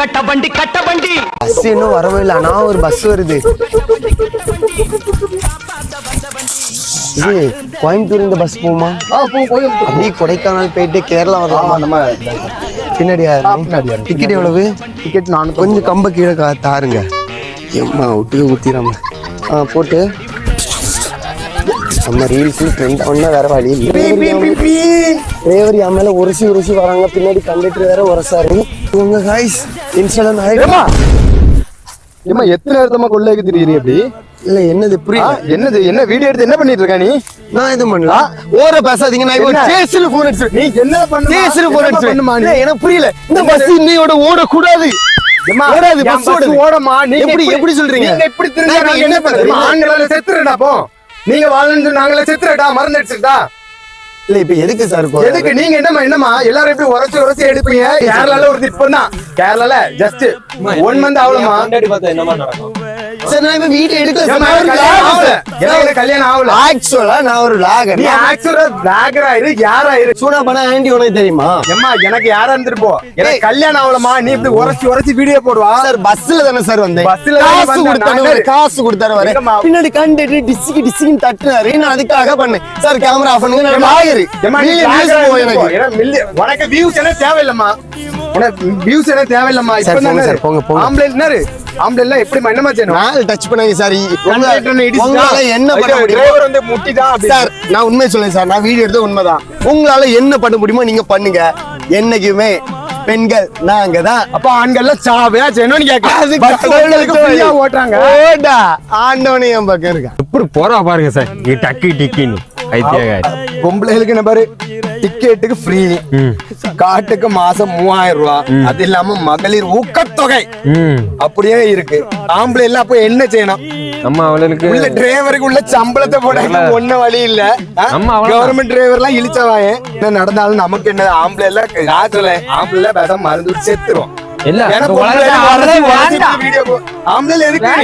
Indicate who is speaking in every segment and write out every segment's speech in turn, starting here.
Speaker 1: கட்டபண்டி கட்டபண்டி
Speaker 2: bus இன்னும் வரவே இல்லை. ஆனா ஒரு பஸ் வருது. இது கோயம்புத்தூர் இந்த பஸ் போகுமா? அப்படியே கொடைக்கானல் போயிட்டு கேரளா வரலாமா? பின்னாடியா? டிக்கெட் எவ்வளவு?
Speaker 3: டிக்கெட் நான்
Speaker 2: கொஞ்சம் கம்ப கீழே தாருங்க. எம்மா விட்டு ஊத்திராம போட்டு நம்ம ரீல்ஸ் ட்ரெண்ட் பண்ணா வேற வழி டிரைவர் என் மேல உரசி உரசி வராங்க. பின்னாடி கண்டக்டர் வேற உரசாரு. உங்க காய்ஸ் இன்ஸ்டால
Speaker 3: ஏமா எத்தனை நேரத்தமா கொள்ளைக்கு திரியிறீ அப்படி?
Speaker 2: இல்ல என்னது புரியல.
Speaker 3: என்னது என்ன வீடியோ எடுத்து என்ன பண்ணிட்டு இருக்க நீ?
Speaker 2: நான் எதுவும் பண்ணல. ஓர பேசாதீங்க. நான் இப்போ சேஸ்ல போன் அடிச்சு.
Speaker 3: நீ என்ன பண்ணு?
Speaker 2: சேஸ்ல போன் அடிச்சு. எனக்கு புரியல. இந்த பஸ் இன்னையோட ஓட கூடாது. ஓடாது பஸ்
Speaker 3: ஓடமா. நீங்க
Speaker 2: எப்படி சொல்றீங்க?
Speaker 3: நீங்க இப்படி திரும்ப நாங்க என்ன பண்றது? ஆண்களால செத்துறடா போ. நீங்க வாழ்ந்து நாங்களே செத்துறடா மறந்து அடிச்சுடா.
Speaker 2: இல்ல இப்ப எதுக்கு சார்
Speaker 3: எதுக்கு நீங்க என்னமா எல்லாரும் எப்படி உரசி உரசி எடுப்பீங்க? கேரளால ஒரு திட்டம் தான். கேரளால ஜஸ்ட் 1 மந்த் ஆகலமா.
Speaker 2: சார் நான் இப்ப வீடியோ எடுக்கல.
Speaker 3: கல்யாணம் ஆகல.
Speaker 2: ஆக்சுவலா நான் ஒரு லாகர்.
Speaker 3: நீ ஆக்சுவலா லாகர் ஆயிரு. யார் ஆயிரு?
Speaker 2: சூடா பண்ண ஆண்டி உனக்கு தெரியுமா?
Speaker 3: ஏமா எனக்கு யாரா இருந்துட்டு போ. எனக்கு கல்யாணம் ஆகலமா. நீ இப்படி உரசி உரசி வீடியோ போடுவா.
Speaker 2: சார் பஸ்ல தானே சார் வந்தேன்.
Speaker 3: பஸ்ல
Speaker 2: காசு கொடுத்தாரு வர. பின்னாடி கண்டக்டர் டிஸ்கி தட்டுனாரு. நான் அதுக்காக பண்ணேன். சார் கேமரா ஆஃப் பண்ணுங்க. நான் லாகர்.
Speaker 3: உனக்கு வியூஸ் என்ன தேவையில்லம்மா. உனக்கு வியூஸ் என்ன தேவையில்லம்மா. ஆம்பளை எப்படி என்னமா செய்யணும்?
Speaker 2: டச் பண்ணாங்க சார். உங்களால என்ன பண்ண முடியும்?
Speaker 3: டிரைவர் வந்து முட்டிதான்
Speaker 2: சார். நான் உண்மை சொல்லேன் சார். நான் வீடியோ எடுத்து உண்மைதான். உங்களால என்ன பண்ண முடியுமோ நீங்க பண்ணுங்க. என்னைக்குமே பெண்கள் நாங்க தான்.
Speaker 3: அப்ப ஆண்கள்லாம் சாவையா செய்யணும்னு கேட்க ஓட்டுறாங்க.
Speaker 2: ஆண்டவனே என் பக்கம் இருக்கா.
Speaker 4: எப்படி போறா பாருங்க சார். நீ டக்கு டிக்கின்னு
Speaker 3: பொம்பளைகளுக்கு என்ன பாரு, டிக்கெட்டுக்கு ஃப்ரீ, காட்டுக்கு மாசம் 3000 ரூபாய், அது இல்லாம மகளிர் ஊக்கத்தொகை அப்படியே இருக்கு. ஆம்பளை எல்லாம் அப்ப என்ன செய்யணும்?
Speaker 4: அம்மா அவளுக்கு
Speaker 3: உள்ள டிரைவருக்கு உள்ள சம்பளத்தை போட ஒன்னும் வழி இல்ல. கவர்மெண்ட் டிரைவர் எல்லாம் இழிச்சவாங்க. என்ன நடந்தாலும் நமக்கு என்ன? ஆம்பளை எல்லாம் ராத்திரில ஆம்பளை எல்லாம் பேசாம மருந்து செத்துரும். ஆம்பளை எதுக்கு?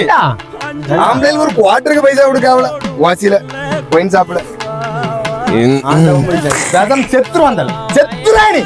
Speaker 3: ஆம்பளை ஒரு குவார்டருக்கு பைசா கொடுக்காவல வாசியில ஒயின் சாப்பிட செத்துருவான். செத்துறானி